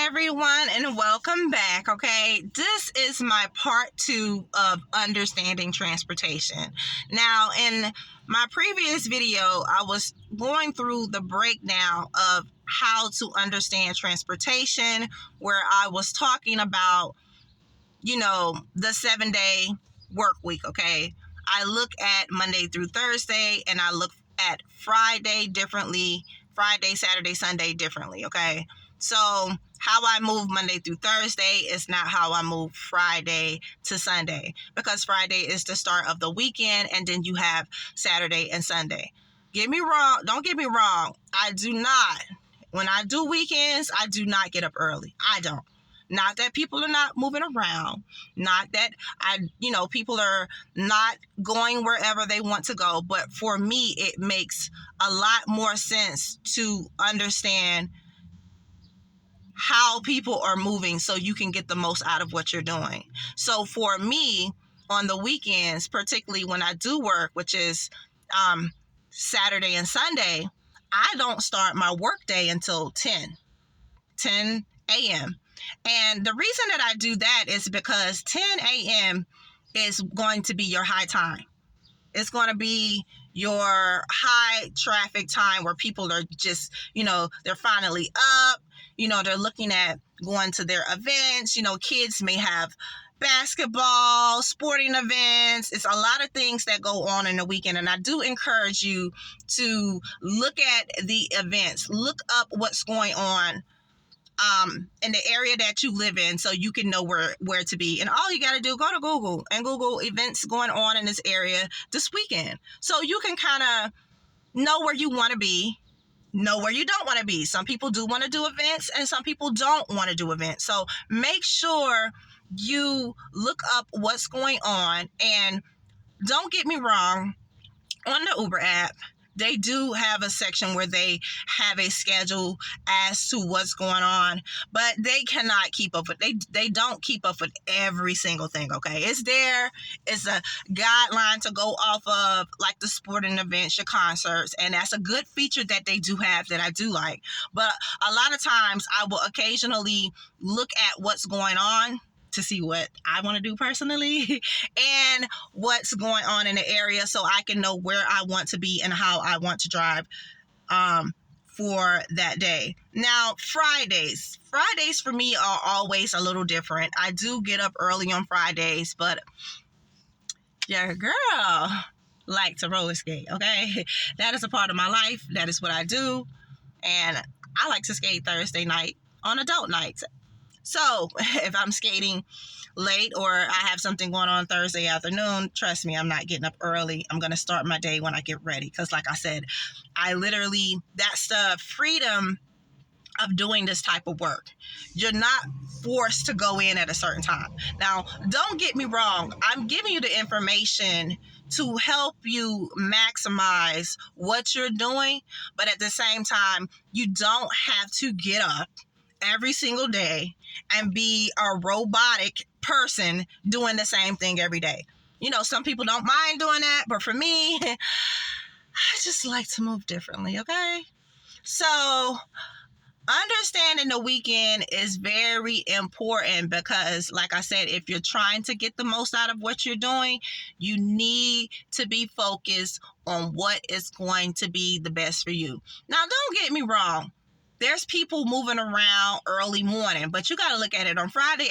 everyone, and welcome back. Okay, this is my part 2 of understanding transportation. Now, in my previous video, I was going through the breakdown of how to understand transportation, where I was talking about, the 7-day work week. Okay, I look at Monday through Thursday, and I look at Friday differently, Friday, Saturday, Sunday differently. Okay, so how I move Monday through Thursday is not how I move Friday to Sunday, because Friday is the start of the weekend, and then you have Saturday and Sunday. Don't get me wrong. I do not, when I do weekends, I do not get up early. I don't. Not that people are not moving around, not that people are not going wherever they want to go, but for me, it makes a lot more sense to understand how people are moving so you can get the most out of what you're doing. So for me, on the weekends, particularly when I do work, which is Saturday and Sunday, I don't start my work day until 10 a.m. And the reason that I do that is because 10 a.m. is going to be your high time. It's going to be your high traffic time where people are just, they're finally up, they're looking at going to their events. Kids may have basketball, sporting events. It's a lot of things that go on in the weekend. And I do encourage you to look at the events, look up what's going on in the area that you live in, so you can know where to be. And all you got to do, go to Google and Google events going on in this area this weekend, so you can kind of know where you want to be, know where you don't want to be. Some people do want to do events, and some people don't want to do events. So make sure you look up what's going on. And don't get me wrong, on the Uber app, they do have a section where they have a schedule as to what's going on, but they cannot keep up with, they don't keep up with every single thing. Okay, it's there. It's a guideline to go off of, like the sporting events, your concerts, and that's a good feature that they do have that I do like. But a lot of times I will occasionally look at what's going on to see what I want to do personally and what's going on in the area, so I can know where I want to be and how I want to drive for that day. Now, Fridays for me are always a little different. I do get up early on Fridays, but your girl like to roller skate. Okay, that is a part of my life. That is what I do, and I like to skate Thursday night on adult nights. So if I'm skating late or I have something going on Thursday afternoon, trust me, I'm not getting up early. I'm going to start my day when I get ready. Because like I said, that's the freedom of doing this type of work. You're not forced to go in at a certain time. Now, don't get me wrong. I'm giving you the information to help you maximize what you're doing. But at the same time, you don't have to get up every single day and be a robotic person doing the same thing every day. Some people don't mind doing that, but for me, I just like to move differently. Okay, so understanding the weekend is very important, because like I said, if you're trying to get the most out of what you're doing, you need to be focused on what is going to be the best for you. Now, don't get me wrong. There's people moving around early morning, but you got to look at it on Friday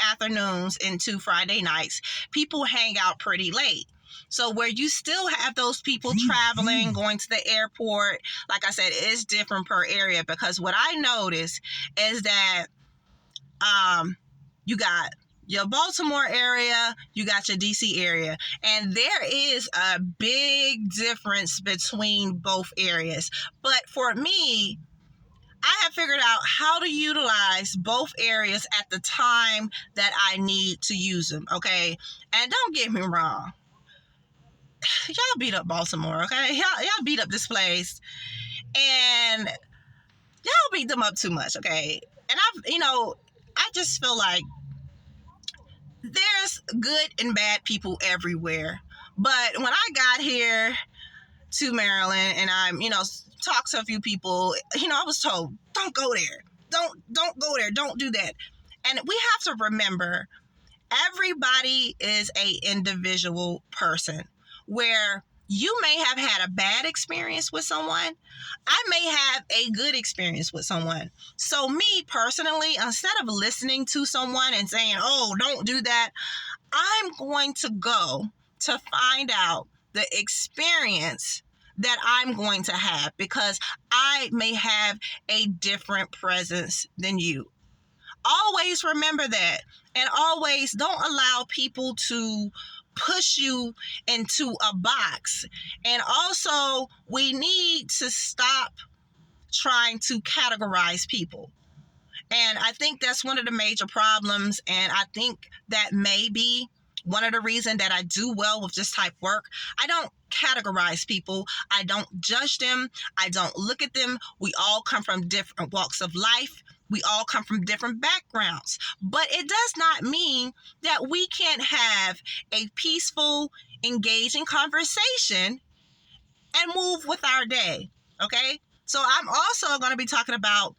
afternoons into Friday nights. People hang out pretty late. So where you still have those people traveling, going to the airport, like I said, it's different per area, because what I noticed is that you got your Baltimore area, you got your DC area, and there is a big difference between both areas. But for me, I have figured out how to utilize both areas at the time that I need to use them. Okay, and don't get me wrong, y'all beat up Baltimore. Okay, y'all beat up this place, and y'all beat them up too much. Okay, and I just feel like there's good and bad people everywhere. But when I got here to Maryland and I'm, talked to a few people, I was told, don't go there. don't go there. Don't do that. And we have to remember, everybody is a individual person, where you may have had a bad experience with someone. I may have a good experience with someone. So me personally, instead of listening to someone and saying, oh, don't do that, I'm going to go to find out the experience that I'm going to have, because I may have a different presence than you. Always remember that. And always don't allow people to push you into a box. And also, we need to stop trying to categorize people. And I think that's one of the major problems. And I think that may be one of the reasons that I do well with this type of work. I don't categorize people. I don't judge them. I don't look at them. We all come from different walks of life. We all come from different backgrounds. But it does not mean that we can't have a peaceful, engaging conversation and move with our day. Okay? So I'm also going to be talking about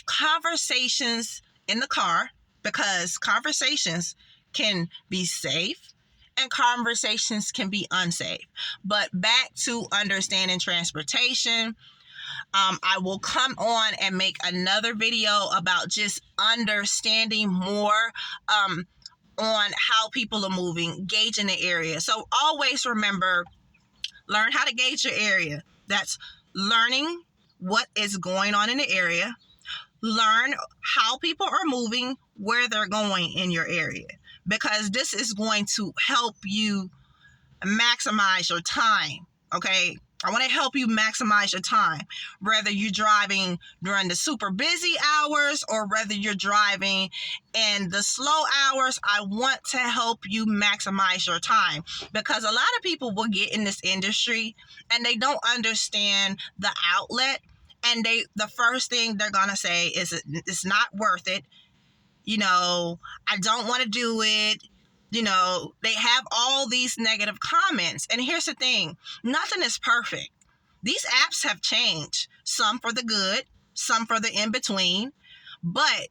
conversations in the car, because conversations can be safe and conversations can be unsafe. But back to understanding transportation, I will come on and make another video about just understanding more on how people are moving, gauging the area. So always remember, learn how to gauge your area. That's learning what is going on in the area. Learn how people are moving, where they're going in your area, because this is going to help you maximize your time. Okay, I want to help you maximize your time, whether you're driving during the super busy hours or whether you're driving in the slow hours. I want to help you maximize your time, because a lot of people will get in this industry and they don't understand the outlet. And the first thing they're going to say is it's not worth it. I don't want to do it. They have all these negative comments. And here's the thing. Nothing is perfect. These apps have changed. Some for the good, some for the in between. But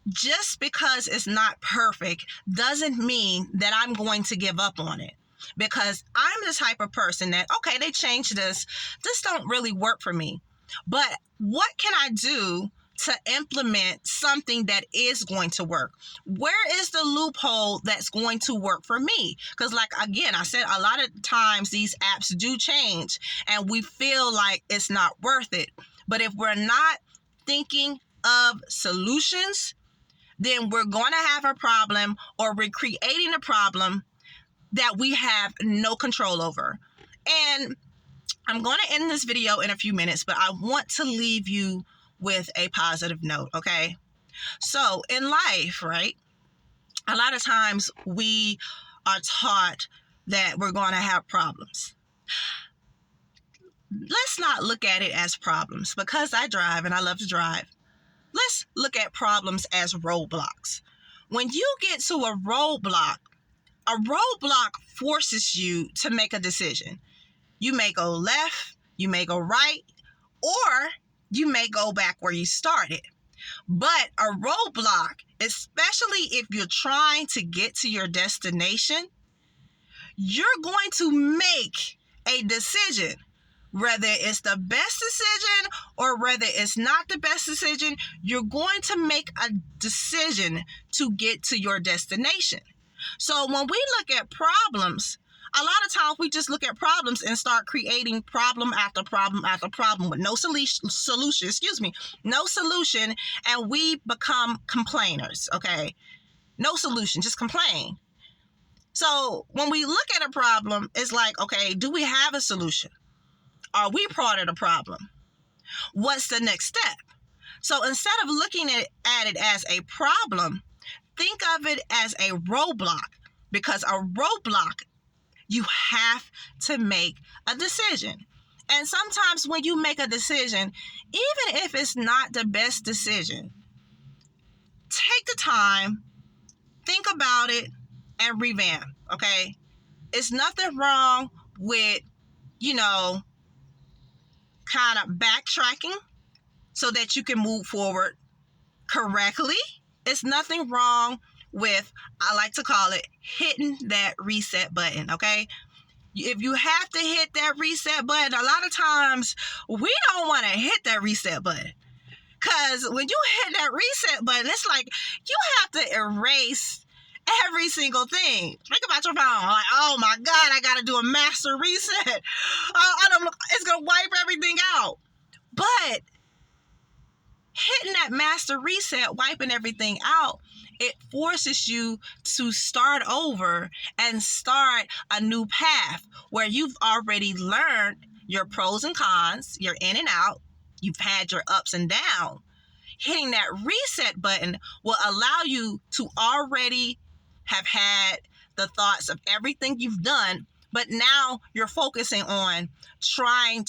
just because it's not perfect doesn't mean that I'm going to give up on it. Because I'm the type of person that, okay, they changed this. This don't really work for me. But what can I do to implement something that is going to work? Where is the loophole that's going to work for me? Because again, I said a lot of times these apps do change and we feel like it's not worth it. But if we're not thinking of solutions, then we're going to have a problem, or we're creating a problem that we have no control over. And I'm going to end this video in a few minutes, but I want to leave you with a positive note, okay? So in life, right, a lot of times we are taught that we're going to have problems. Let's not look at it as problems, because I drive and I love to drive. Let's look at problems as roadblocks. When you get to a roadblock forces you to make a decision. You may go left, you may go right, or you may go back where you started. But a roadblock, especially if you're trying to get to your destination, you're going to make a decision. Whether it's the best decision or whether it's not the best decision, you're going to make a decision to get to your destination. So when we look at problems, a lot of times we just look at problems and start creating problem after problem after problem with no solution, and we become complainers, okay? No solution, just complain. So when we look at a problem, it's like, okay, do we have a solution? Are we part of the problem? What's the next step? So instead of looking at it as a problem, think of it as a roadblock, because a roadblock, you have to make a decision. And sometimes when you make a decision, even if it's not the best decision, take the time, think about it, and revamp, okay? It's nothing wrong with, kind of backtracking, so that you can move forward correctly. It's nothing wrong with, I like to call it, hitting that reset button, okay? If you have to hit that reset button, a lot of times we don't want to hit that reset button. Because when you hit that reset button, it's like you have to erase every single thing. Think about your phone. Like, oh my God, I got to do a master reset. It's going to wipe everything out. But hitting that master reset, wiping everything out, it forces you to start over and start a new path where you've already learned your pros and cons, your in and out, you've had your ups and downs. Hitting that reset button will allow you to already have had the thoughts of everything you've done, but now you're focusing on trying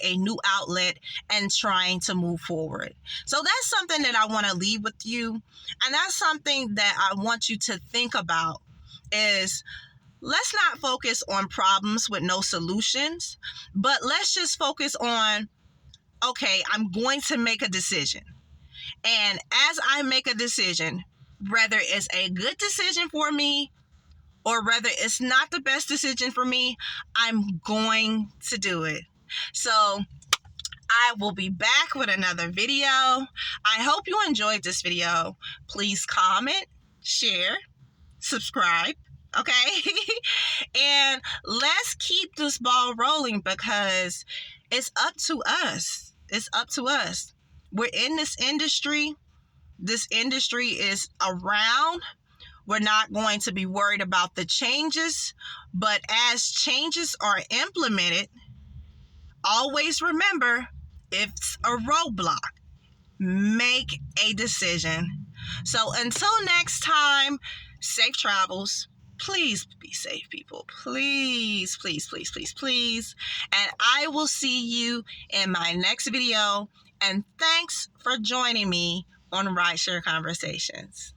a new outlet and trying to move forward. So that's something that I want to leave with you. And that's something that I want you to think about is, let's not focus on problems with no solutions, but let's just focus on, okay, I'm going to make a decision. And as I make a decision, whether it's a good decision for me or whether it's not the best decision for me, I'm going to do it. So I will be back with another video. I hope you enjoyed this video. Please comment, share, subscribe, okay? And let's keep this ball rolling because it's up to us. It's up to us. We're in this industry. This industry is around. We're not going to be worried about the changes, but as changes are implemented, always remember, it's a roadblock. Make a decision. So until next time, safe travels. Please be safe, people. Please, please, please, please, please. And I will see you in my next video. And thanks for joining me on Rideshare Conversations.